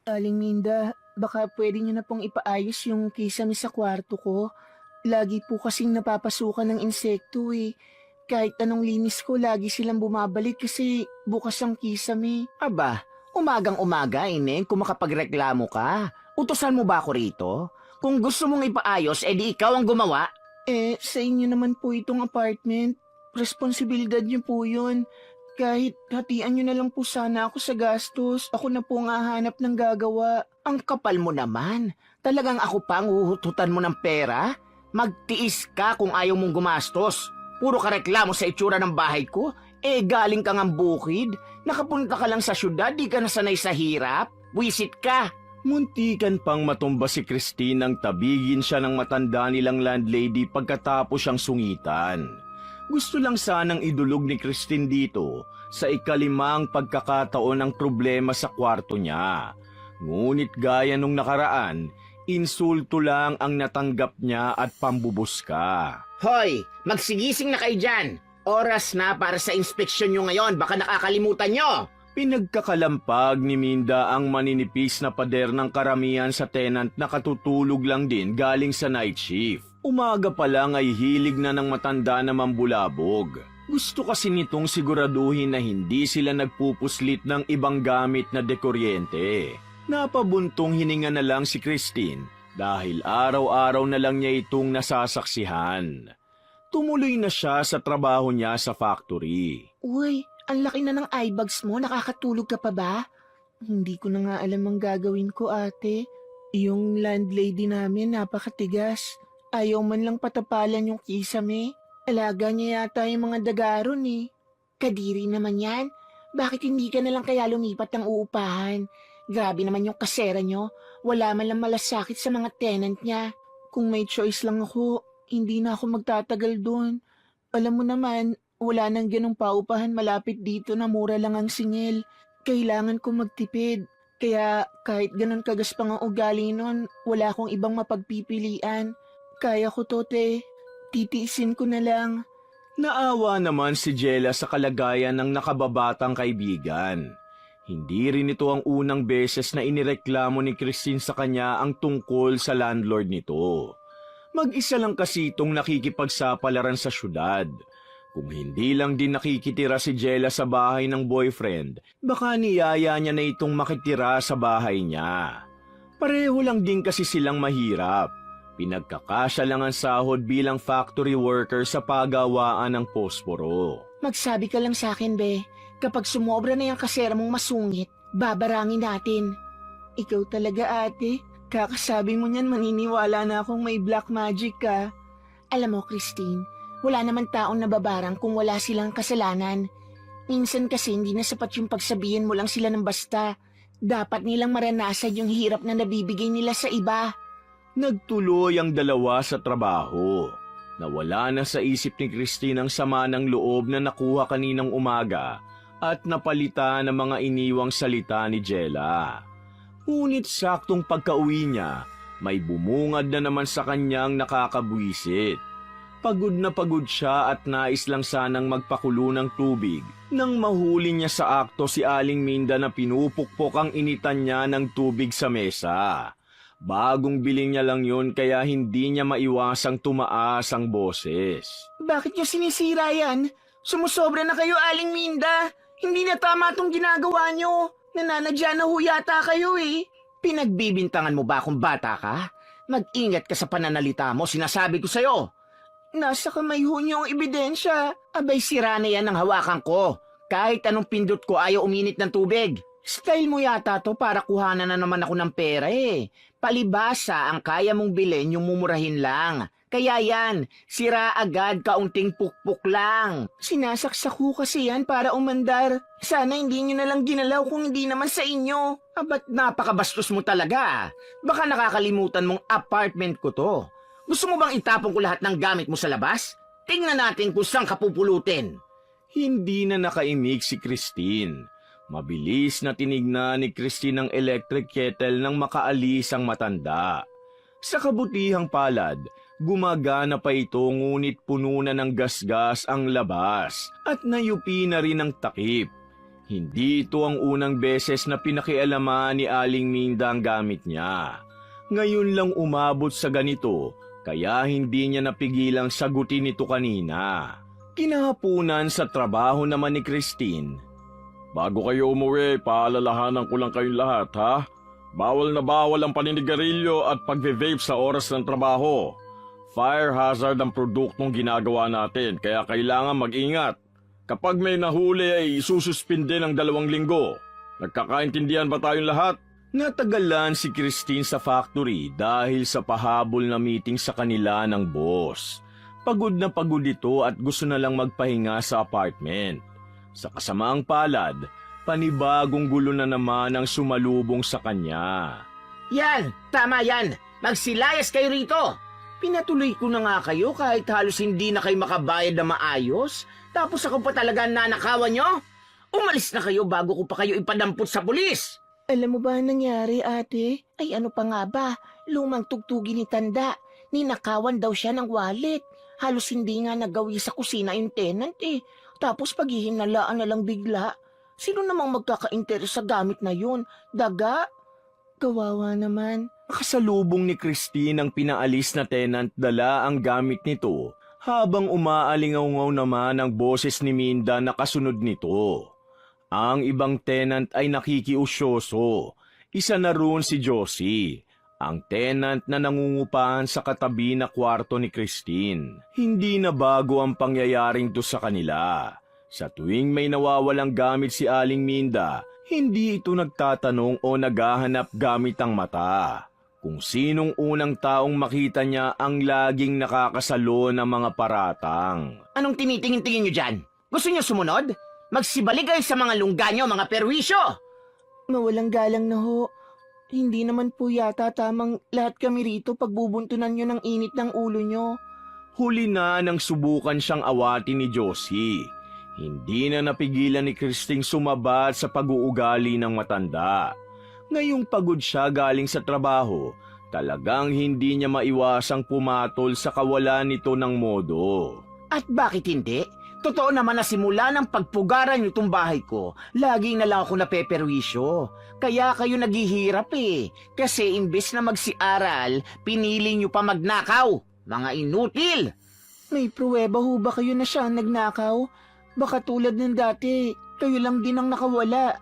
Aling Minda, baka pwede niyo na pong ipaayos yung kisame sa kwarto ko. Lagi po kasing napapasukan ng insekto eh. Kahit anong linis ko, lagi silang bumabalik kasi bukas ang kisame. Aba, umagang-umaga, Ineng, kung makapagreklamo ka. Utusan mo ba ako rito? Kung gusto mong ipaayos, edi ikaw ang gumawa. Sa inyo naman po itong apartment. Responsibilidad niyo po yun. Kahit hatian niyo na lang po sana ako sa gastos, ako na po ang hahanap ng gagawa. Ang kapal mo naman. Talagang ako pa ang uhututan mo ng pera? Magtiis ka kung ayaw mong gumastos. Puro ka reklamo sa itsura ng bahay ko. Galing ka ngang bukid. Nakapunta ka lang sa syudad, di ka nasanay sa hirap. Wisit ka. Muntikan pang matumba si Christine nang tabigin siya ng matanda nilang landlady pagkatapos siyang sungitan. Gusto lang sanang idulog ni Christine dito sa ikalimang pagkakataon ng problema sa kwarto niya. Ngunit gaya nung nakaraan, insulto lang ang natanggap niya at pambubuska. Hoy, magsigising na kayo dyan. Oras na para sa inspeksyon nyo ngayon, baka nakakalimutan nyo. Pinagkakalampag ni Minda ang maninipis na pader ng karamihan sa tenant na katutulog lang din galing sa night shift. Umaga pa lang ay hilig na ng matanda na mambulabog. Gusto kasi nitong siguraduhin na hindi sila nagpupuslit ng ibang gamit na dekuryente. Napabuntong hininga na lang si Christine dahil araw-araw na lang niya itong nasasaksihan. Tumuloy na siya sa trabaho niya sa factory. Uy, ang laki na ng eye bags mo, nakakatulog ka pa ba? Hindi ko na nga alam ang gagawin ko, ate. Yung landlady namin napakatigas. Ayaw man lang patapalan yung kisame. Alaga niya yata yung mga dagaron eh. Kadiri naman yan. Bakit hindi ka na lang kaya lumipat ng uupahan? Grabe naman yung kasera nyo. Wala man lang malasakit sa mga tenant niya. Kung may choice lang ako, hindi na ako magtatagal doon. Alam mo naman, wala nang ganong paupahan malapit dito na mura lang ang singil. Kailangan ko magtipid. Kaya kahit ganon kagaspang ang ugali nun, wala akong ibang mapagpipilian. Kaya ko to, te. Titiisin ko na lang. Naawa naman si Jella sa kalagayan ng nakababatang kaibigan. Hindi rin ito ang unang beses na inireklamo ni Christine sa kanya ang tungkol sa landlord nito. Mag-isa lang kasi itong nakikipagsapalaran sa syudad. Kung hindi lang din nakikitira si Jella sa bahay ng boyfriend, baka niyaya niya na itong makitira sa bahay niya. Pareho lang din kasi silang mahirap. Pinagkakasya lang ang sahod bilang factory worker sa pagawaan ng posporo. Magsabi ka lang sa akin, be. Kapag sumobra na yung kasera mong masungit, babarangin natin. Ikaw talaga, ate. Kakasabi mo niyan, maniniwala na akong may black magic ka. Alam mo, Christine, wala naman taong nababarang kung wala silang kasalanan. Minsan kasi hindi na sapat yung pagsabihin mo lang sila ng basta. Dapat nilang maranasan yung hirap na nabibigay nila sa iba. Nagtuloy ang dalawa sa trabaho. Nawala na sa isip ni Christine ang sama ng loob na nakuha kaninang umaga at napalitan ng mga iniwang salita ni Jella. Ngunit saktong pagka-uwi niya, may bumungad na naman sa kanyang nakakabwisit. Pagod na pagod siya at nais lang sanang magpakulo ng tubig nang mahuli niya sa akto si Aling Minda na pinupukpok ang initan niya ng tubig sa mesa. Bagong biling niya lang yun kaya hindi niya maiwasang tumaas ang boses. Bakit niyo sinisira yan? Sumusobra na kayo, Aling Minda. Hindi na tama tong ginagawa niyo. Nananadya na ho yata kayo eh. Pinagbibintangan mo ba akong bata ka? Mag-ingat ka sa pananalita mo, sinasabi ko sa'yo. Nasa kamay ho niyo ang ebidensya. Abay, sira na yan ang hawakan ko. Kahit anong pindot ko ayaw uminit ng tubig. Style mo yata to para kuhanan na naman ako ng pera eh. Palibasa ang kaya mong bilhin yung mumurahin lang. Kaya yan, sira agad kaunting pukpuk lang. Sinasaksak ho kasi yan para umandar. Sana hindi niyo na lang ginalaw kung hindi naman sa inyo. Abat napakabastos mo talaga. Baka nakakalimutan mong apartment ko to. Gusto mo bang itapon ko lahat ng gamit mo sa labas? Tingnan natin kung saan ka pupulutin. Hindi na nakaimik si Christine. Mabilis na tinignan ni Christine ang electric kettle nang makaalis ang matanda. Sa kabutihang palad, gumagana pa ito ngunit puno na ng gasgas ang labas at nayupi na rin ang takip. Hindi ito ang unang beses na pinakialaman ni Aling Minda ang gamit niya. Ngayon lang umabot sa ganito, kaya hindi niya napigilang sagutin ito kanina. Kinahapunan sa trabaho naman ni Christine. Bago kayo umuwi, paalalahanan ko lang kayong lahat, ha? Bawal na bawal ang paninigarilyo at pagve-vape sa oras ng trabaho. Fire hazard ang produktong ginagawa natin, kaya kailangan mag-ingat. Kapag may nahuli ay isususpinde ng 2 linggo. Nagkakaintindihan ba tayong lahat? Natagalan si Christine sa factory dahil sa pahabol na meeting sa kanila ng boss. Pagod na pagod ito at gusto na lang magpahinga sa apartment. Sa kasamaang palad, panibagong gulo na naman ang sumalubong sa kanya. Yan! Tama yan! Magsilayas kayo rito! Pinatuloy ko na nga kayo kahit halos hindi na kayo makabayad na maayos. Tapos ako pa talaga nanakawan nyo? Umalis na kayo bago ko pa kayo ipadampot sa pulis! Alam mo ba ang nangyari, ate? Ay ano pa nga ba? Lumang tugtugin ni Tanda. Ninakawan daw siya ng wallet. Halos hindi nga nagawi sa kusina yung tenant eh. Tapos paghihinalaan na lang bigla. Sino namang magkaka-interes sa gamit na yun? Daga? Kawawa naman. Nakasalubong ni Christine ang pinaalis na tenant dala ang gamit nito habang umaalingaw naman ang boses ni Minda na kasunod nito. Ang ibang tenant ay nakikiusyoso. Isa na roon si Josie, ang tenant na nangungupahan sa katabi na kwarto ni Christine. Hindi na bago ang pangyayaring to sa kanila. Sa tuwing may nawawalang gamit si Aling Minda, hindi ito nagtatanong o naghahanap gamit ang mata. Kung sinong unang taong makita niya ang laging nakakasalo ng mga paratang. Anong tinitingin-tingin nyo dyan? Gusto nyo sumunod? Magsibalig kayo sa mga lungga nyo, mga perwisyo! Mawalang galang na ho. Hindi naman po yata tamang lahat kami rito pagbubuntunan nyo ng init ng ulo nyo. Huli na nang subukan siyang awatin ni Josie. Hindi na napigilan ni Christine sumabat sa pag-uugali ng matanda. Ngayong pagod siya galing sa trabaho, talagang hindi niya maiwasang pumatol sa kawalan nito ng modo. At bakit hindi? Totoo naman na simula ng pagpugaran nyo itong bahay ko, laging na lang ako napeperwisyo. Kaya kayo naghihirap eh. Kasi imbes na magsiaral, pinili nyo pa magnakaw. Mga inutil! May pruweba ho ba kayo na siya ang nagnakaw? Baka tulad ng dati, kayo lang din ang nakawala.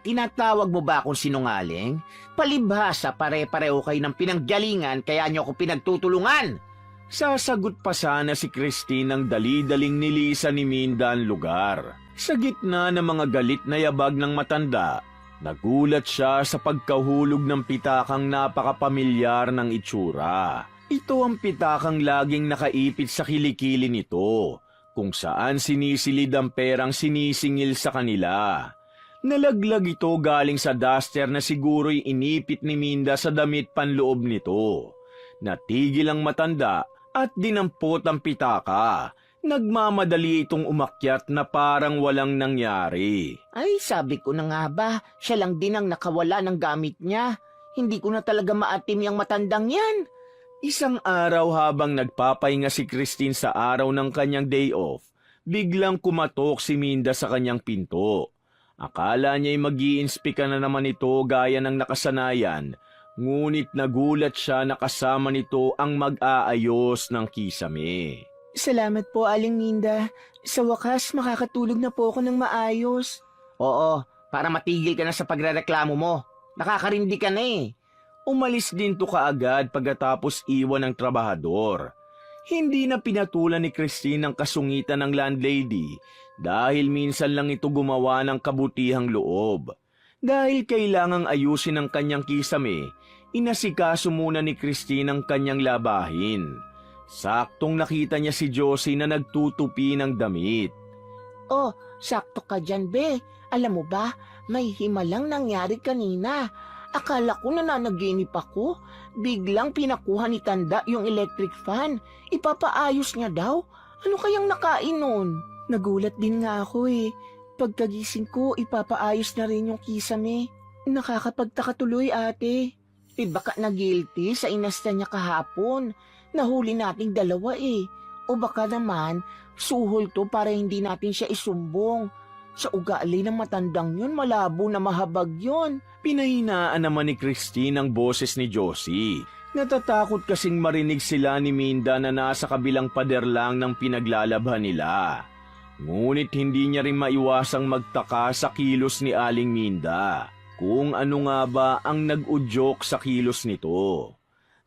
Tinatawag mo ba akong sinungaling? Palibhasa pare-pareho kayo ng pinanggalingan kaya nyo ako pinagtutulungan. Sasagot pa sana si Christine ng dali-daling nilisan ni Minda ang lugar. Sa gitna ng mga galit na yabag ng matanda, nagulat siya sa pagkahulog ng pitakang napakapamilyar ng itsura. Ito ang pitakang laging nakaipit sa kilikili nito, kung saan sinisilid ang perang sinisingil sa kanila. Nalaglag ito galing sa duster na siguro'y inipit ni Minda sa damit panloob nito. Natigil ang matanda at dinampot ang pitaka. Nagmamadali itong umakyat na parang walang nangyari. Ay, sabi ko na nga ba, siya lang din ang nakawala ng gamit niya. Hindi ko na talaga maatim yung matandang yan. Isang araw habang nagpapahinga si Christine sa araw ng kanyang day off, biglang kumatok si Minda sa kanyang pinto. Akala niya'y mag-iinspika na naman ito gaya ng nakasanayan, ngunit nagulat siya na kasama nito ang mag-aayos ng kisame. Salamat po, Aling Minda. Sa wakas, makakatulog na po ako ng maayos. Oo, para matigil ka na sa pagrereklamo mo. Nakakarindi ka na eh. Umalis din to kaagad pagkatapos iwan ng trabahador. Hindi na pinatulan ni Christine ang kasungitan ng landlady dahil minsan lang ito gumawa ng kabutihang loob. Dahil kailangang ayusin ang kanyang kisame, inasikaso muna ni Christine ang kanyang labahin. Saktong nakita niya si Josie na nagtutupi ng damit. Oh, sakto ka dyan, be. Alam mo ba, may himalang nangyari kanina. Akala ko nananaginip ako. Biglang pinakuha ni Tanda yung electric fan. Ipapaayos niya daw. Ano kayang nakain nun? Nagulat din nga ako eh. Pagkagising ko, ipapaayos na rin yung kisame. Nakakapagtaka tuloy, ate. Baka na guilty sa inasta niya kahapon. Nahuli nating dalawa eh. O baka naman, suhol to para hindi natin siya isumbong. Sa ugali ng matandang yun, malabo na mahabag yun. Pinahinaan naman ni Christine ang boses ni Josie. Natatakot kasing marinig sila ni Minda na nasa kabilang pader lang ng pinaglalabhan nila. Ngunit hindi niya rin maiwasang magtaka sa kilos ni Aling Minda. Kung ano nga ba ang nag-udyok sa kilos nito.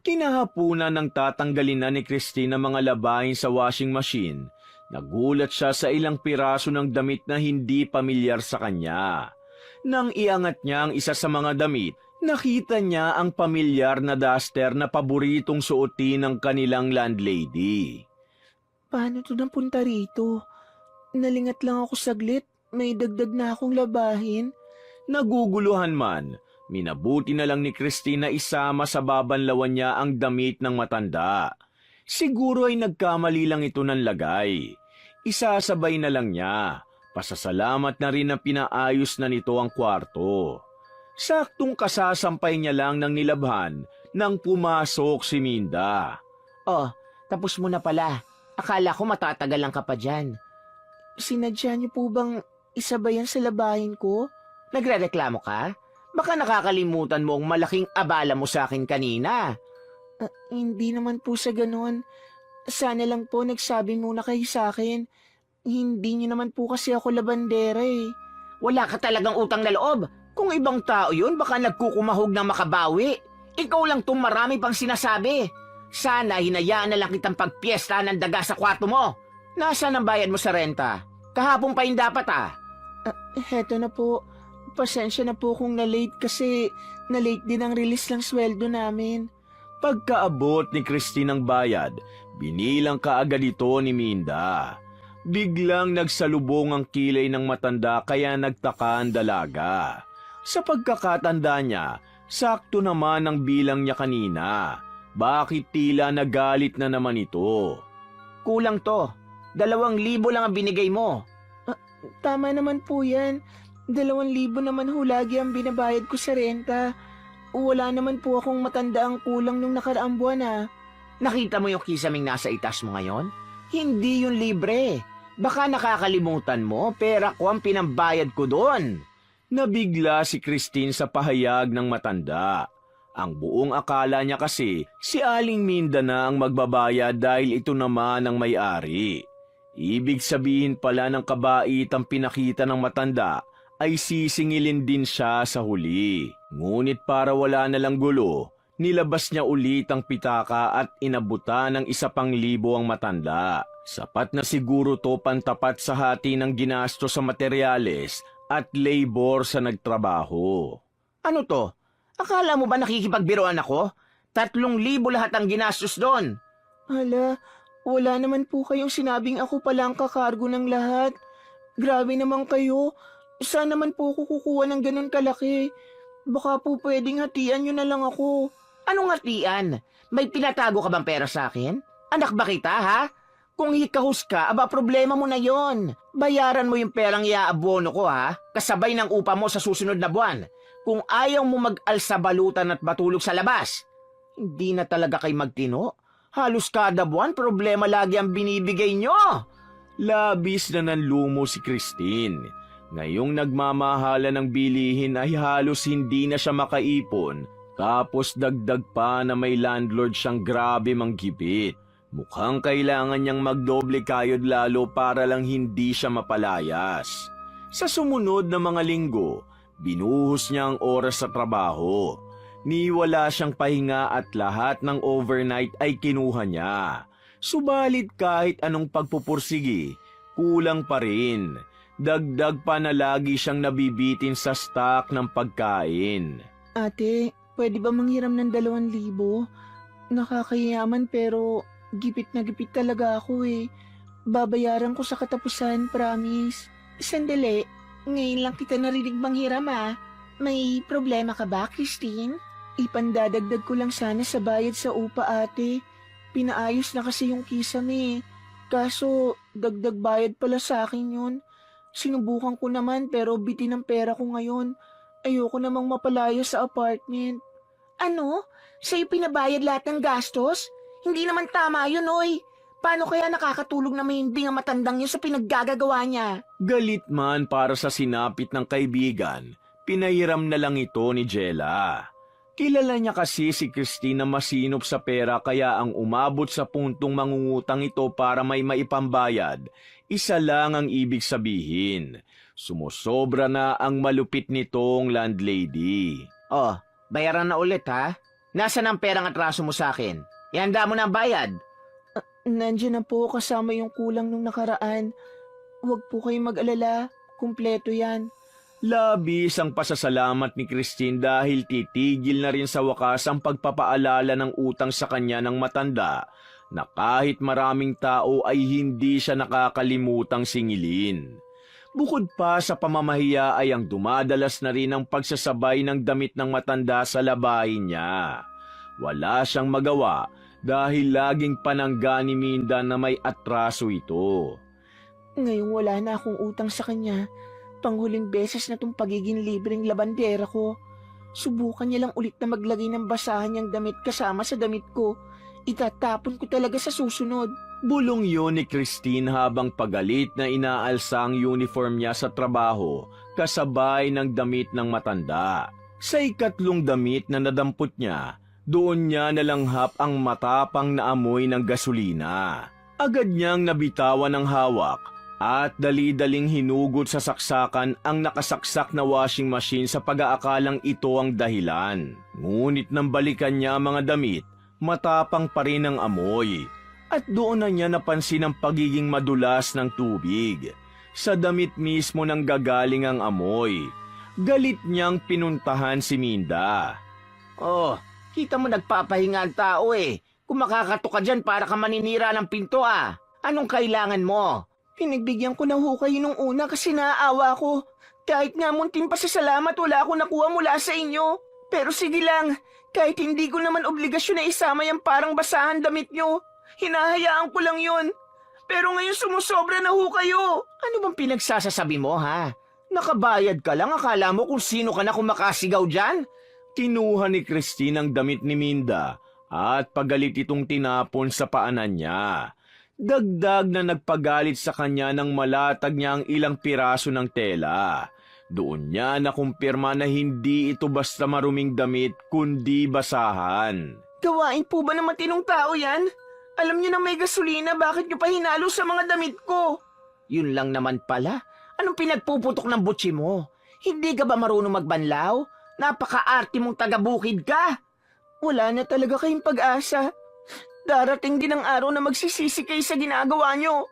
Kinahapunan ng tatanggalin na ni Christine ang mga labahin sa washing machine. Nagulat siya sa ilang piraso ng damit na hindi pamilyar sa kanya. Nang iangat niya ang isa sa mga damit, nakita niya ang pamilyar na duster na paboritong suotin ng kanilang landlady. Paano to napunta rito? Nalingat lang ako saglit. May dagdag na akong labahin. Naguguluhan man, minabuti na lang ni Christine na isama sa babanlawan niya ang damit ng matanda. Siguro ay nagkamali lang ito ng lagay. Isasabay na lang niya. Pasasalamat na rin na pinaayos na nito ang kwarto. Saktong kasasampay niya lang ng nilabhan nang pumasok si Minda. Oh, tapos mo na pala. Akala ko matatagalan ka pa dyan. Sinadya niyo po bang isabayan sa labahin ko? Nagrereklamo ka? Baka nakakalimutan mo ang malaking abala mo sa akin kanina. Hindi naman po sa ganon. Sana lang po nagsabi muna kayo sa akin. Hindi niyo naman po kasi ako labandera eh. Wala ka talagang utang na loob. Kung ibang tao yun, baka nagkukumahog na makabawi. Ikaw lang itong marami pang sinasabi. Sana hinayaan na lang kitang pagpiesta ng daga sa kwarto mo. Nasaan ang bayad mo sa renta? Kahapon pa yung dapat Heto na po. Pasensya na po kung na-late kasi na-late din ang release ng sweldo namin. Pagkaabot ni Christine ng bayad, binilang kaagad ito ni Minda. Biglang nagsalubong ang kilay ng matanda kaya nagtaka ang dalaga. Sa pagkakatanda niya, sakto naman ang bilang niya kanina. Bakit tila nagalit na naman ito? Kulang to. 2,000 lang ang binigay mo. Tama naman po yan. 2,000 naman ho lagi ang binabayad ko sa renta. Wala naman po akong matanda ang kulang nung nakaraang buwan Nakita mo yung kisaming nasa itas mo ngayon? Hindi yun libre. Baka nakakalimutan mo, pera ko ang pinambayad ko doon. Nabigla si Christine sa pahayag ng matanda. Ang buong akala niya kasi si Aling Minda na ang magbabayad dahil ito naman ang may-ari. Ibig sabihin pala ng kabaitang pinakita ng matanda ay sisingilin din siya sa huli. Ngunit para wala na lang gulo, nilabas niya ulit ang pitaka at inabutan ng 1,000 ang matanda. Sapat na siguro to pantapat sa hati ng ginasto sa materyales at labor sa nagtrabaho. Ano to? Akala mo ba nakikipagbiroan ako? 3,000 lahat ang ginastos doon. Hala, wala naman po kayong sinabing ako pala ang kakargo ng lahat. Grabe naman kayo. Saan naman po ako kukuha ng ganun kalaki? Baka po pwedeng hatian nyo na lang ako. Anong hatian? May pinatago ka bang pera sa akin? Anak ba kita, ha? Kung hikahus ka, aba problema mo na yon. Bayaran mo yung perang iaabono ko, ha? Kasabay ng upa mo sa susunod na buwan. Kung ayaw mo mag-alsa balutan at matulog sa labas. Hindi na talaga kayo magtino. Halos kada buwan, problema lagi ang binibigay nyo. Labis na nanlumo si Christine. Ngayong nagmamahala ng bilihin ay halos hindi na siya makaipon. Tapos dagdag pa na may landlord siyang grabe manggipit. Mukhang kailangan niyang magdoble kayod lalo para lang hindi siya mapalayas. Sa sumunod na mga linggo, binuhos niya ang oras sa trabaho. Niwala siyang pahinga at lahat ng overnight ay kinuha niya. Subalit kahit anong pagpupursigi, kulang pa rin. Dagdag pa na lagi siyang nabibitin sa stock ng pagkain. Ate, pwede ba manghiram ng 2,000? Nakakayaman pero gipit na gipit talaga ako eh. Babayaran ko sa katapusan, promise. Sandali, ngayon lang kita narinig manghiram May problema ka ba, Christine? Ipandadagdag ko lang sana sa bayad sa upa, ate. Pinaayos na kasi yung kisame. Kaso, dagdag bayad pala sa akin yun. Sinubukan ko naman pero bitin ang pera ko ngayon. Ayoko namang mapalaya sa apartment. Ano? Sa'yo pinabayad lahat ng gastos? Hindi naman tama yun, oy. Paano kaya nakakatulog na mahimbing ang matandang yun sa pinaggagagawa niya? Galit man para sa sinapit ng kaibigan, pinahiram na lang ito ni Jella. Kilala niya kasi si Christine na masinop sa pera kaya ang umabot sa puntong mangungutang ito para may maipambayad, isa lang ang ibig sabihin. Sumusobra na ang malupit nitong landlady. Oh, bayaran na ulit ha? Nasaan ang perang atraso mo sa akin? Ihanda mo na ang bayad. Nandiyan na po kasama yung kulang nung nakaraan. Huwag po kayong mag-alala. Kumpleto yan. Labis ang pasasalamat ni Christine dahil titigil na rin sa wakas ang pagpapaalala ng utang sa kanya ng matanda na kahit maraming tao ay hindi siya nakakalimutang singilin. Bukod pa sa pamamahiya ay ang dumadalas na rin ang pagsasabay ng damit ng matanda sa labahin niya. Wala siyang magawa dahil laging panangga ni Minda na may atraso ito. Ngayong wala na akong utang sa kanya, panghuling beses na tong pagiging libreng labandera ko. Subukan niya lang ulit na maglagay ng basahan niyang damit kasama sa damit ko. Itatapon ko talaga sa susunod. Bulong yun ni Christine habang pagalit na inaalsa ang uniform niya sa trabaho kasabay ng damit ng matanda. Sa ikatlong damit na nadampot niya, doon niya nalanghap ang matapang na amoy ng gasolina. Agad niyang nabitawan ang hawak at dali-daling hinugot sa saksakan ang nakasaksak na washing machine sa pag-aakalang ito ang dahilan. Ngunit nang balikan niya ang mga damit, matapang pa rin ang amoy. At doon na niya napansin ang pagiging madulas ng tubig. Sa damit mismo nang gagaling ang amoy. Galit niyang pinuntahan si Minda. Oh, kita mo nagpapahinga ang tao eh. Kung makakato ka dyan para ka maninira ng pinto ah. Anong kailangan mo? Pinagbigyan ko ng hukay nung una kasi naaawa ko. Kahit nga munting pasasalamat wala akong nakuha mula sa inyo. Pero sige lang, kahit hindi ko naman obligasyon na isama yung parang basahan damit nyo. Hinahayaan ko lang yun. Pero ngayon sumusobra na ho kayo. Ano bang pinagsasasabi mo ha? Nakabayad ka lang, akala mo kung sino ka na kumakasigaw dyan? Kinuha ni Christine ang damit ni Minda at pagalit itong tinapon sa paanan niya. Dagdag na nagpagalit sa kanya nang malatag niya ang ilang piraso ng tela. Doon niya nakumpirma na hindi ito basta maruming damit kundi basahan. Gawain po ba ng matinong tao yan? Alam niyo na may gasolina, bakit niyo pa hinalo sa mga damit ko? Yun lang naman pala. Anong pinagpuputok ng butsi mo? Hindi ka ba marunong magbanlaw? Napaka-arte mong taga-bukid ka. Wala na talaga kayong pag-asa. Darating din ang araw na magsisisi kayo sa ginagawa niyo.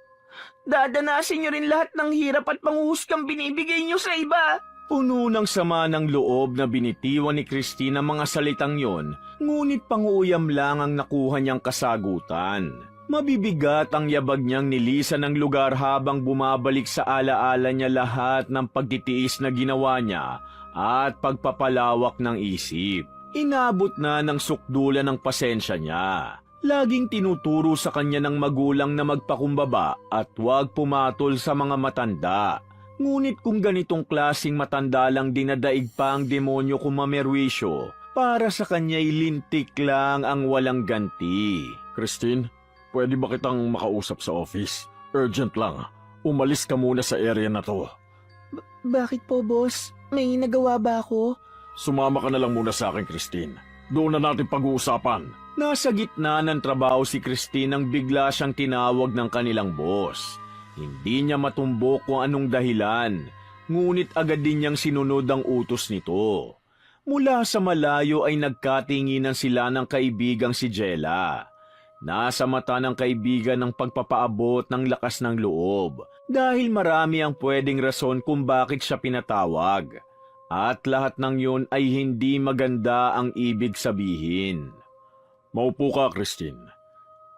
Dadanasin niyo rin lahat ng hirap at panghuhuskang binibigay niyo sa iba. Puno ng sama ng loob na binitiwan ni Christine ang mga salitang yon, ngunit panguuyam lang ang nakuha niyang kasagutan. Mabibigat ang yabag niyang nilisan ng lugar habang bumabalik sa alaala niya lahat ng pagtitiis na ginawa niya at pagpapalawak ng isip. Inabot na ng sukdulan ng pasensya niya. Laging tinuturo sa kanya ng magulang na magpakumbaba at huwag pumatol sa mga matanda. Ngunit kung ganitong klasing matanda lang dinadaig pa ang demonyo kung mamerwisyo, para sa kanya'y lintik lang ang walang ganti. Christine, pwede ba kitang makausap sa office? Urgent lang. Umalis ka muna sa area na to. Bakit po, boss? May nagawa ba ako? Sumama ka na lang muna sa akin, Christine. Doon na natin pag-uusapan. Nasa gitna ng trabaho si Christine nang bigla siyang tinawag ng kanilang boss. Hindi niya matumbok kung anong dahilan, ngunit agad din niyang sinunod ang utos nito. Mula sa malayo ay nagkatinginan sila ng kaibigang si Jella. Nasa mata ng kaibigan ang pagpapaabot ng lakas ng loob dahil marami ang pwedeng rason kung bakit siya pinatawag. At lahat ng yun ay hindi maganda ang ibig sabihin. Maupo ka, Christine.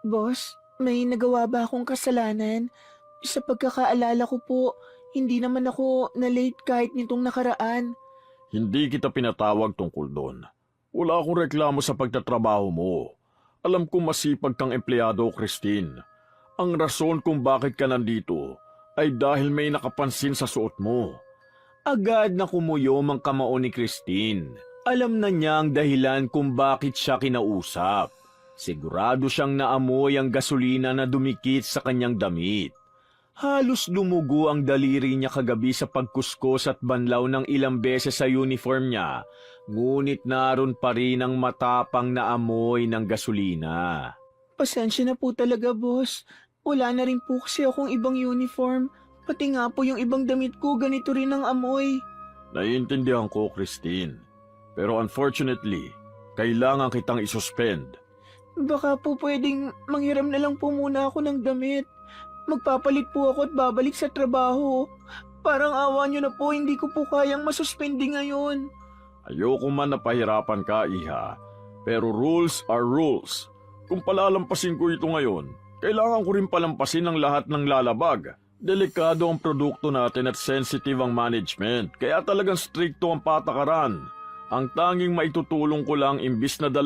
Boss, may nagawa ba akong kasalanan? Sa pagkakaalala ko po, hindi naman ako na-late kahit nitong nakaraan. Hindi kita pinatawag tungkol doon. Wala akong reklamo sa pagtatrabaho mo. Alam ko masipag kang empleyado, Christine. Ang rason kung bakit ka nandito ay dahil may nakapansin sa suot mo. Agad na kumuyom ang kamao ni Christine. Alam na niya ang dahilan kung bakit siya kinausap. Sigurado siyang naamoy ang gasolina na dumikit sa kanyang damit. Halos lumugo ang daliri niya kagabi sa pagkuskos at banlaw ng ilang beses sa uniform niya, ngunit naroon pa rin ang matapang na amoy ng gasolina. Pasensya na po talaga, boss. Wala na rin po kasi akong ibang uniform. Pati nga po yung ibang damit ko, ganito rin ang amoy. Naiintindihan ko, Christine. Pero unfortunately, kailangan kitang isuspend. Baka po pwedeng manghiram na lang po muna ako ng damit. Magpapalit po ako at babalik sa trabaho. Parang awa niyo na po, hindi ko po kayang masuspindi ngayon. Ayoko man napahirapan ka, Iha. Pero rules are rules. Kung palalampasin ko ito ngayon, kailangan ko rin palampasin ang lahat ng lalabag. Delikado ang produkto natin at sensitive ang management, kaya talagang stricto ang patakaran. Ang tanging maitutulong ko lang imbis na 2,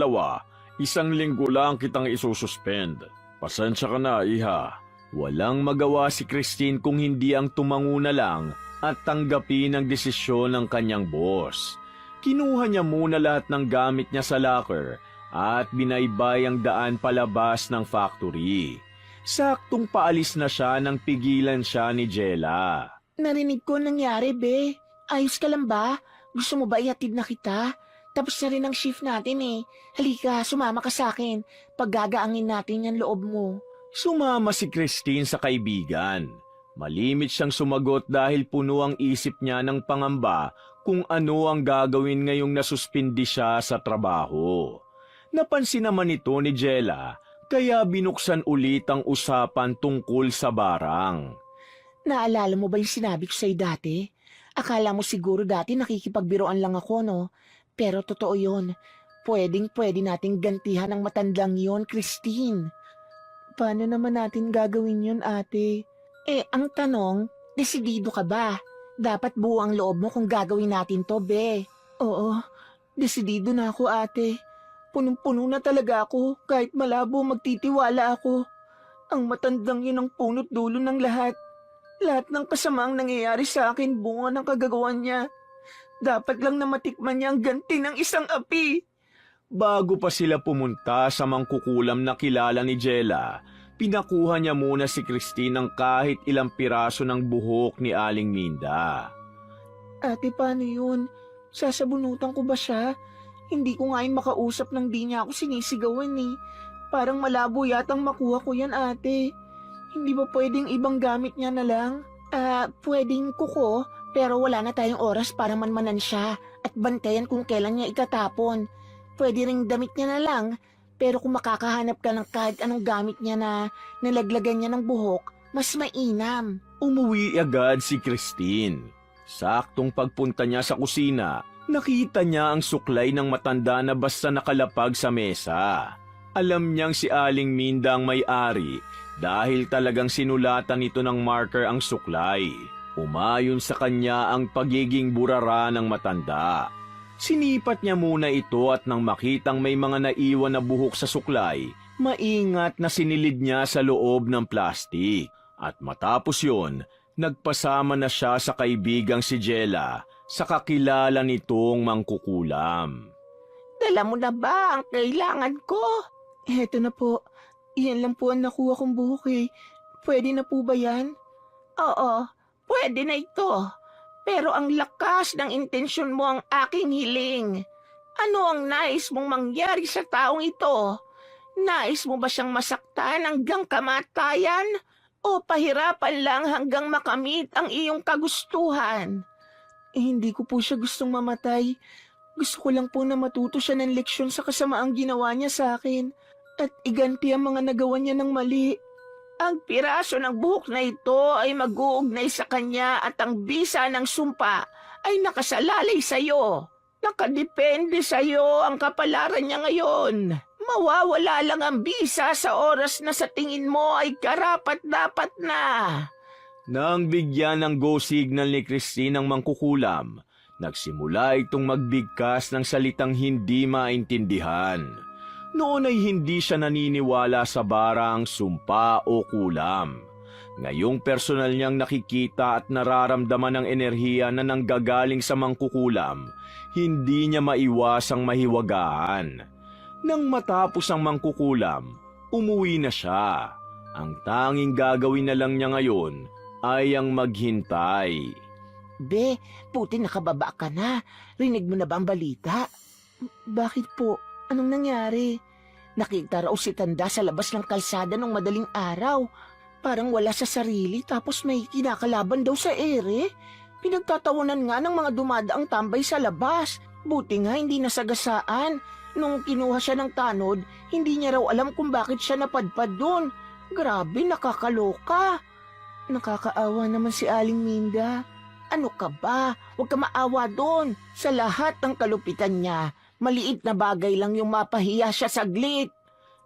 1 linggo lang kitang isususpend. Pasensya ka na, Iha. Walang magawa si Christine kung hindi ang tumango na lang at tanggapin ang desisyon ng kanyang boss. Kinuha niya muna lahat ng gamit niya sa locker at binaybay ang daan palabas ng factory. Saktong paalis na siya nang pigilan siya ni Jella. Narinig ko nangyari, be. Ayos ka lang ba? Gusto mo ba ihatid na kita? Tapos na rin ang shift natin eh. Halika, sumama ka sa akin. Paggagaangin natin yung loob mo. Sumama si Christine sa kaibigan. Malimit siyang sumagot dahil puno ang isip niya ng pangamba kung ano ang gagawin ngayong nasuspindi siya sa trabaho. Napansin naman ito ni Jella, kaya binuksan ulit ang usapan tungkol sa barang. Naalala mo ba yung sinabi ko sa'yo dati? Akala mo siguro dati nakikipagbiroan lang ako, no? Pero totoo yun. Pwedeng-pwede nating gantihan ang matandang yon, Christine. Paano naman natin gagawin yun, ate? Ang tanong, desidido ka ba? Dapat buo ang loob mo kung gagawin natin to, be. Oo, desidido na ako, ate. Punong-puno na talaga ako, kahit malabo magtitiwala ako. Ang matandang yun ang punot dulo ng lahat. Lahat ng kasamaang nangyayari sa akin bunga ng kagagawan niya. Dapat lang na matikman niya ang ganti ng isang api. Bago pa sila pumunta sa mangkukulam na kilala ni Jella, pinakuha niya muna si Christine ng kahit ilang piraso ng buhok ni Aling Minda. Ate, paano yun? Sasabunutan ko ba siya? Hindi ko nga yun makausap nang di niya ako sinisigawan eh. Parang malabo yatang makuha ko yan, ate. Hindi ba pwedeng ibang gamit niya na lang? Pwedeng kuko, pero wala na tayong oras para manmanan siya at bantayan kung kailan niya itatapon. Pwede ring damit niya na lang, pero kung makakahanap ka ng kahit anong gamit niya na nalaglagan niya ng buhok, mas mainam. Umuwi agad si Christine. Saktong pagpunta niya sa kusina, nakita niya ang suklay ng matanda na basta nakalapag sa mesa. Alam niyang si Aling Minda ang may-ari dahil talagang sinulatan nito ng marker ang suklay. Umayon sa kanya ang pagiging burara ng matanda. Sinipat niya muna ito at nang makitang may mga naiwan na buhok sa suklay, maingat na sinilid niya sa loob ng plastik. At matapos yon, nagpasama na siya sa kaibigang si Jella sa kakilala nitong mangkukulam. Dala mo na ba ang kailangan ko? Heto na po. Iyan lang po ang nakuha kong buhok eh. Pwede na po ba yan? Oo, pwede na ito. Pero ang lakas ng intensyon mo ang aking hiling. Ano ang nais mong mangyari sa taong ito? Nais mo ba siyang masaktan hanggang kamatayan? O pahirapan lang hanggang makamit ang iyong kagustuhan? Hindi ko po siya gustong mamatay. Gusto ko lang po na matuto siya ng leksyon sa kasamaang ginawa niya sa akin at iganti ang mga nagawa niya ng mali. Ang piraso ng buhok na ito ay mag-uugnay sa kanya at ang bisa ng sumpa ay nakasalalay sa iyo. Nakadepende sa iyo ang kapalaran niya ngayon. Mawawala lang ang bisa sa oras na sa tingin mo ay karapat-dapat na. Nang bigyan ng go signal ni Christine ang mangkukulam, nagsimula itong magbigkas ng salitang hindi maintindihan. Noon ay hindi siya naniniwala sa barang, sumpa o kulam. Ngayong personal niyang nakikita at nararamdaman ang enerhiya na nanggagaling sa mangkukulam, hindi niya maiwasang mahiwagaan. Nang matapos ang mangkukulam, umuwi na siya. Ang tanging gagawin na lang niya ngayon ay ang maghintay. Be, puti nakababa ka na. Rinig mo na ba ang balita? Bakit po? Anong nangyari? Nakita raw si Tanda sa labas ng kalsada nung madaling araw. Parang wala sa sarili tapos may kinakalaban daw sa ere. Pinagtatawanan nga ng mga dumadaang tambay sa labas. Buti nga hindi nasagasaan. Nung kinuha siya ng tanod, hindi niya raw alam kung bakit siya napadpad doon. Grabe, nakakaloka. Nakakaawa naman si Aling Minda. Ano ka ba? Huwag ka maawa doon. Sa lahat ng kalupitan niya, maliit na bagay lang yung mapahiya siya saglit.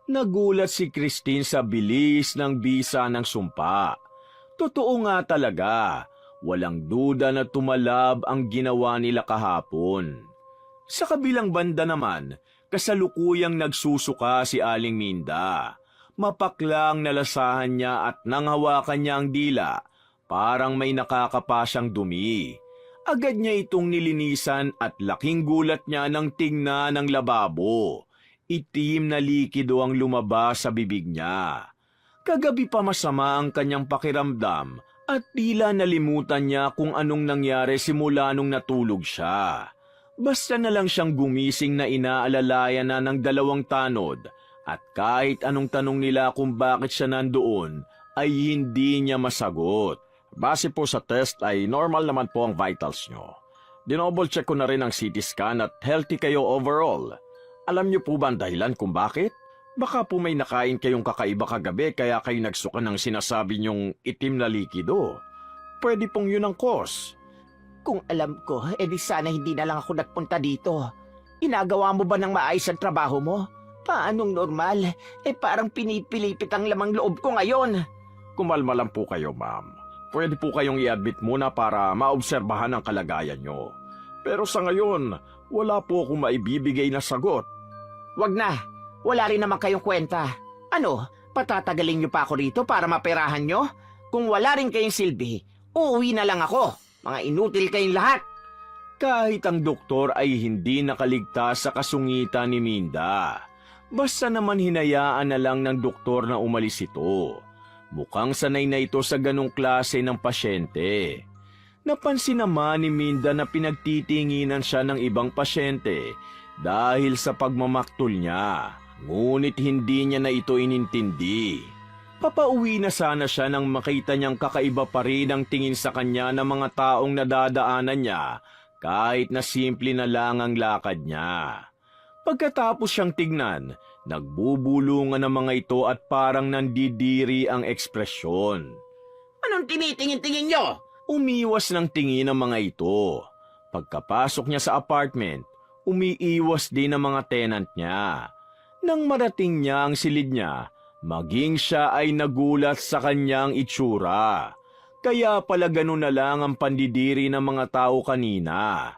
Nagulat si Christine sa bilis ng bisa ng sumpa. Totoo nga talaga, walang duda na tumalab ang ginawa nila kahapon. Sa kabilang banda naman, kasalukuyang nagsusuka si Aling Minda. Mapaklang nalasahan niya at nang hawakan niya ang dila, parang may nakakapasyang dumi. Agad niya itong nilinisan at laking gulat niya nang tingnan ng lababo. Itim na likido ang lumabas sa bibig niya. Kagabi pa masama ang kanyang pakiramdam at tila nalimutan niya kung anong nangyari simula nung natulog siya. Basta na lang siyang gumising na inaalalayan na ng 2 tanod at kahit anong tanong nila kung bakit siya nandoon ay hindi niya masagot. Base po sa test ay normal naman po ang vitals nyo. Dinouble check ko na rin ang CT scan at healthy kayo overall. Alam niyo po ba ang dahilan kung bakit? Baka po may nakain kayong kakaiba kagabi kaya kayo nagsuka ng sinasabi niyong itim na likido. Pwede pong yun ang cause. Kung alam ko, edi sana hindi na lang ako nagpunta dito. Inagawa mo ba ng maayos ang trabaho mo? Paanong normal? Parang pinipilipit ang lamang loob ko ngayon. Kumalma lang po kayo, ma'am. Pwede po kayong i-admit muna para maobserbahan ang kalagayan nyo. Pero sa ngayon, wala po akong maibibigay na sagot. Wag na. Wala rin naman kayong kwenta. Ano, patatagalin niyo pa ako rito para maperahan niyo? Kung wala rin kayong silbi, uuwi na lang ako. Mga inutil kayong lahat. Kahit ang doktor ay hindi nakaligtas sa kasungitan ni Minda. Basta naman hinayaan na lang ng doktor na umalis ito. Mukhang sanay na ito sa ganong klase ng pasyente. Napansin naman ni Minda na pinagtitinginan siya ng ibang pasyente dahil sa pagmamaktol niya. Ngunit hindi niya na ito inintindi. Papauwi na sana siya nang makita niyang kakaiba pa rin ang tingin sa kanya ng mga taong nadadaanan niya kahit na simple na lang ang lakad niya. Pagkatapos siyang tignan, nagbubulungan ang mga ito at parang nandidiri ang ekspresyon. Anong tinitingin-tingin niyo? Umiwas ng tingin ang mga ito. Pagkapasok niya sa apartment, umiiwas din ang mga tenant niya. Nang marating niya ang silid niya, maging siya ay nagulat sa kanyang itsura. Kaya pala ganun na lang ang pandidiri ng mga tao kanina.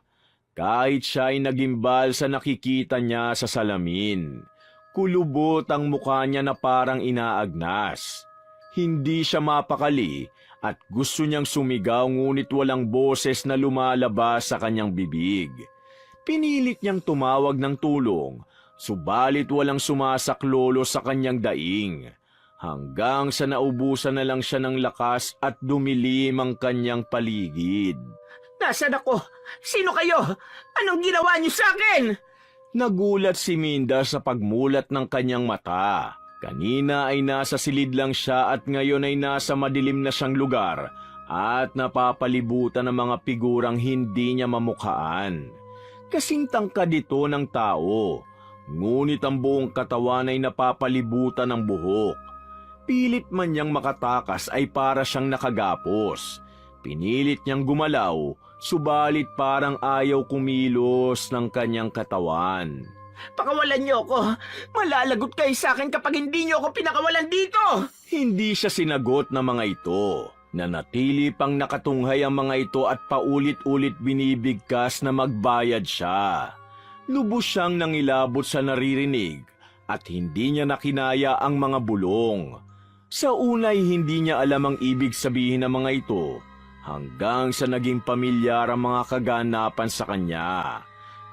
Kahit siya ay nagimbal sa nakikita niya sa salamin. Kulubot ang mukha niya na parang inaagnas. Hindi siya mapakali at gusto niyang sumigaw ngunit walang boses na lumalabas sa kanyang bibig. Pinilit niyang tumawag ng tulong, subalit walang sumasaklolo sa kanyang daing. Hanggang sa naubusan na lang siya ng lakas at dumilim ang kanyang paligid. Nasaan ako? Sino kayo? Anong ginawa niyo sa akin? Nagulat si Minda sa pagmulat ng kanyang mata. Kanina ay nasa silid lang siya at ngayon ay nasa madilim na siyang lugar at napapalibutan ng mga figurang hindi niya mamukhaan. Kasing tangkad ito ng tao, ngunit ang buong katawan ay napapalibutan ng buhok. Pilit man niyang makatakas ay para siyang nakagapos. Pinilit niyang gumalaw, subalit parang ayaw kumilos ng kanyang katawan. Pakawalan niyo ako. Malalagot kayo sa akin kapag hindi niyo ako pinakawalan dito. Hindi siya sinagot ng mga ito. Nanatili pang nakatunghay ang mga ito at paulit-ulit binibigkas na magbayad siya. Lubos siyang nangilabot sa naririnig at hindi niya nakinaya ang mga bulong. Sa unay hindi niya alam ang ibig sabihin ng mga ito hanggang sa naging pamilyar ang mga kaganapan sa kanya.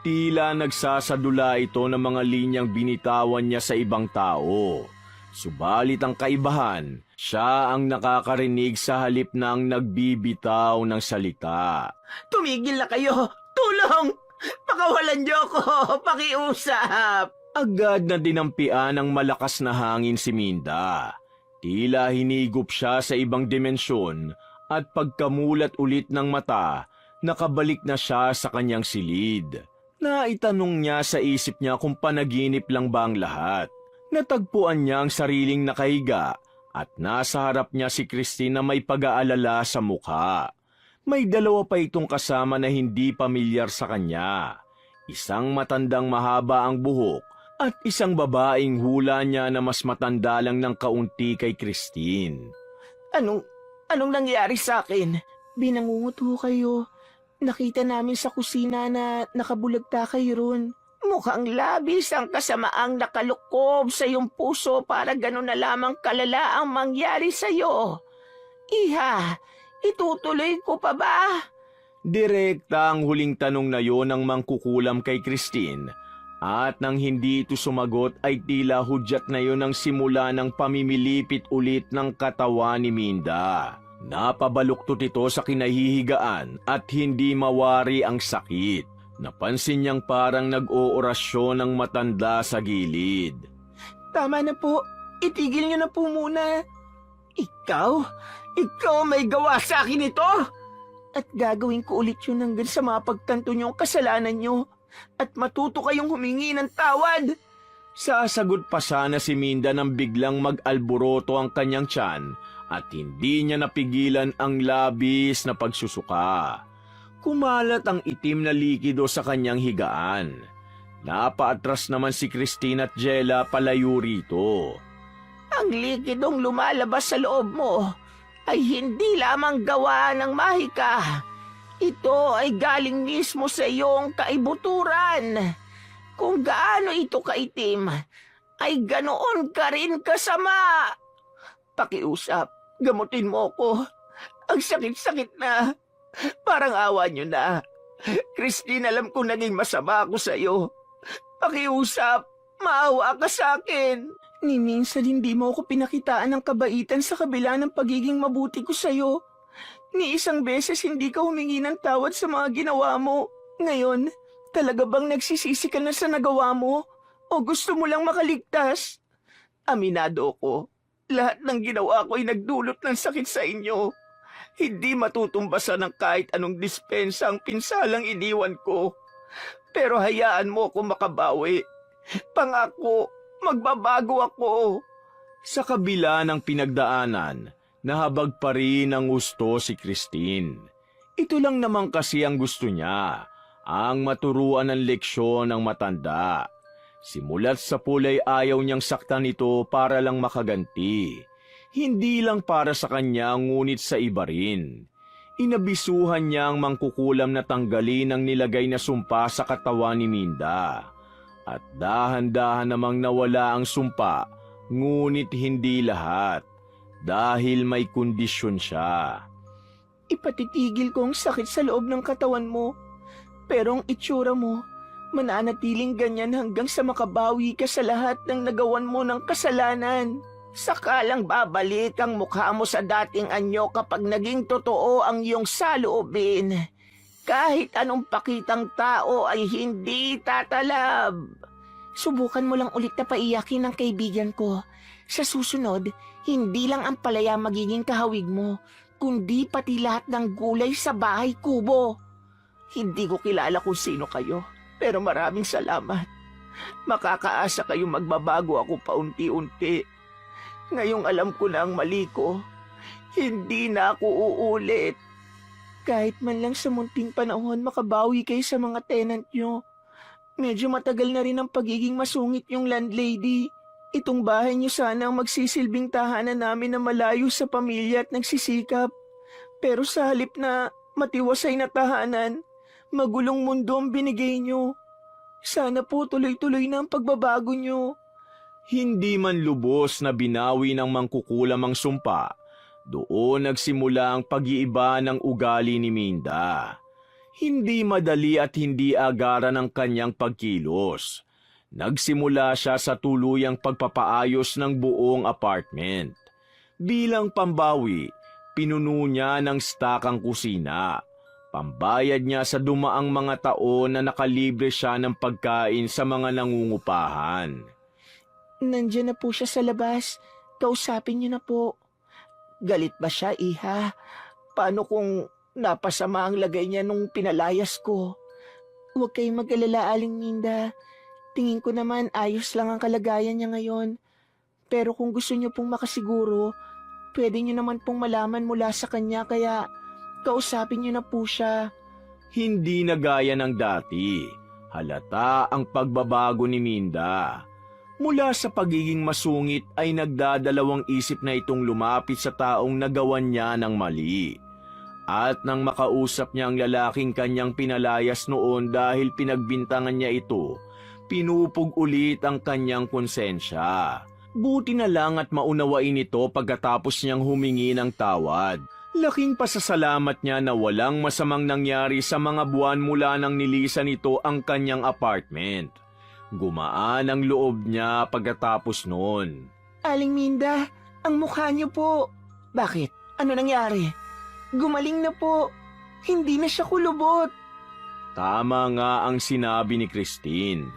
Tila nagsasadula ito ng mga linyang binitawan niya sa ibang tao. Subalit ang kaibahan, siya ang nakakarinig sa halip na ang nagbibitaw ng salita. Tumigil na kayo! Tulong! Pakawalan niyo ako! Pakiusap! Agad na dinampian ng malakas na hangin si Minda. Tila hinigop siya sa ibang dimensyon at pagkamulat ulit ng mata, nakabalik na siya sa kanyang silid. Naitanong niya sa isip niya kung panaginip lang ba ang lahat. Natagpuan niya ang sariling nakahiga at nasa harap niya si Christine na may pag-aalala sa mukha. May dalawa pa itong kasama na hindi pamilyar sa kanya. Isang matandang mahaba ang buhok at isang babaeng hula niya na mas matanda lang ng kaunti kay Christine. Anong nangyari sa akin? Binangungot ho kayo. Nakita namin sa kusina na nakabulagta kayo ron. Mukhang labis ang kasamaang nakalukob sa iyong puso para gano'n na lamang kalala ang mangyari sa iyo. Iha, itutuloy ko pa ba? Direkta ang huling tanong na yon ng mangkukulam kay Christine. At nang hindi ito sumagot ay tila hudyat na yon ang simula ng pamimilipit ulit ng katawan ni Minda. Napabaluktot ito sa kinahihigaan at hindi mawari ang sakit. Napansin niyang parang nag-oorasyon ng matanda sa gilid. Tama na po. Itigil niyo na po muna. Ikaw may gawa sa akin ito? At gagawin ko ulit yun hanggang sa mapagtanto niyo ang kasalanan niyo. At matuto kayong humingi ng tawad. Sasagot pa sana si Minda nang biglang mag-alboroto ang kanyang tiyan at hindi niya napigilan ang labis na pagsusuka. Kumalat ang itim na likido sa kanyang higaan. Napaatras naman si Christine at Jella palayo rito. Ang likidong lumalabas sa loob mo ay hindi lamang gawa ng mahika. Ito ay galing mismo sa iyong kaibuturan. Kung gaano ito kaitim, ay ganoon ka rin kasama. Pakiusap, gamutin mo ko. Ang sakit-sakit na. Parang awa niyo na. Christine, alam ko naging masama ako sa iyo. Pakiusap, maawa ka sa akin. Ni minsan hindi mo ako pinakitaan ng kabaitan sa kabila ng pagiging mabuti ko sa'yo. Ni isang beses hindi ka humingi ng tawad sa mga ginawa mo. Ngayon, talaga bang nagsisisi ka na sa nagawa mo? O gusto mo lang makaligtas? Aminado ko, lahat ng ginawa ko ay nagdulot ng sakit sa inyo. Hindi matutumbasan ng kahit anong dispensa ang pinsalang iniwan ko. Pero hayaan mo ako makabawi. Pangako, magbabago ako. Sa kabila ng pinagdaanan, nahabag pa rin ang gusto si Christine. Ito lang naman kasi ang gusto niya, ang maturuan ng leksyon ng matanda. Simulat sa pulay ayaw niyang saktan ito para lang makaganti. Hindi lang para sa kanya ngunit sa iba rin. Inabisuhan niya ang mangkukulam na tanggalin ang nilagay na sumpa sa katawan ni Minda. At dahan-dahan namang nawala ang sumpa, ngunit hindi lahat. Dahil may kondisyon siya. Ipatitigil ko ang sakit sa loob ng katawan mo. Pero ang itsura mo, mananatiling ganyan hanggang sa makabawi ka sa lahat ng nagawan mo ng kasalanan. Sakalang babalik ang mukha mo sa dating anyo kapag naging totoo ang iyong saloobin. Kahit anong pakitang tao ay hindi tatalab. Subukan mo lang ulit na paiyakin ang kaibigan ko. Sa susunod, hindi lang ang palaya magiging kahawig mo, kundi pati lahat ng gulay sa bahay kubo. Hindi ko kilala kung sino kayo, pero maraming salamat. Makakaasa kayong magbabago ako paunti-unti. Ngayong alam ko na ang mali ko, hindi na ako uulit. Kahit man lang sa munting panahon makabawi kayo sa mga tenant nyo. Medyo matagal na rin ang pagiging masungit yung landlady. Itong bahay nyo sana ang magsisilbing tahanan namin na malayo sa pamilya at nagsisikap. Pero sa halip na matiwasay na tahanan, magulong mundo ang binigay nyo. Sana po tuloy-tuloy na ang pagbabago nyo. Hindi man lubos na binawi ng mangkukulam ang sumpa, doon nagsimula ang pag-iiba ng ugali ni Minda. Hindi madali at hindi agaran ang kanyang pagkilos. Nagsimula siya sa tuluyang pagpapaayos ng buong apartment. Bilang pambawi, pinuno niya ng stock ang kusina. Pambayad niya sa dumaang mga taon na nakalibre siya ng pagkain sa mga nangungupahan. Nandiyan na po siya sa labas. Kausapin niyo na po. Galit ba siya, Iha? Paano kung napasama ang lagay niya nung pinalayas ko? Huwag kayong mag-alala, Aling Minda. Tingin ko naman ayos lang ang kalagayan niya ngayon. Pero kung gusto niyo pong makasiguro, pwede niyo naman pong malaman mula sa kanya kaya kausapin niyo na po siya. Hindi na gaya ng dati. Halata ang pagbabago ni Minda. Mula sa pagiging masungit ay nagdadalawang isip na itong lumapit sa taong nagawan niya ng mali. At nang makausap niya ang lalaking kanyang pinalayas noon dahil pinagbintangan niya ito, pinupog ulit ang kanyang konsensya. Buti na lang at maunawain ito pagkatapos niyang humingi ng tawad. Laking pasasalamat niya na walang masamang nangyari sa mga buwan mula nang nilisan nito ang kanyang apartment. Gumaan ang loob niya pagkatapos noon. Aling Minda, ang mukha niyo po. Bakit? Ano nangyari? Gumaling na po. Hindi na siya kulubot. Tama nga ang sinabi ni Christine.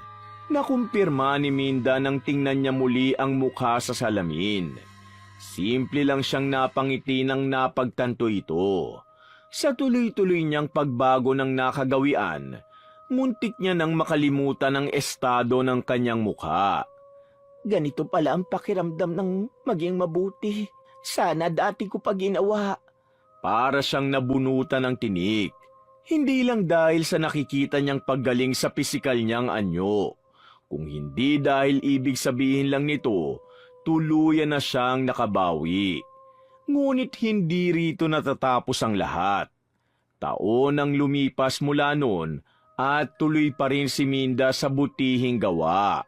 Nakumpirma ni Minda nang tingnan niya muli ang mukha sa salamin. Simple lang siyang napangiti nang napagtanto ito. Sa tuloy-tuloy niyang pagbago ng nakagawian, muntik niya nang makalimutan ang estado ng kanyang mukha. Ganito pala ang pakiramdam ng maging mabuti. Sana dati ko pa ginawa. Para siyang nabunutan ng tinik. Hindi lang dahil sa nakikita niyang paggaling sa pisikal niyang anyo. Kung hindi dahil ibig sabihin lang nito, tuluyan na siyang nakabawi. Ngunit hindi rito natatapos ang lahat. Taon ang lumipas mula noon at tuloy pa rin si Minda sa butihing gawa.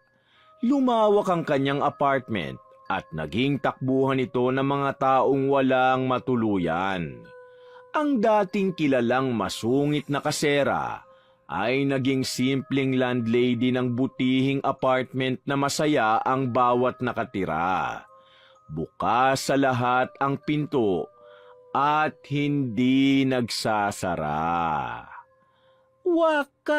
Lumawak ang kanyang apartment at naging takbuhan ito ng mga taong walang matuluyan. Ang dating kilalang masungit na kasera ay naging simpleng landlady ng butihing apartment na masaya ang bawat nakatira. Bukas sa lahat ang pinto at hindi nagsasara. Wakas!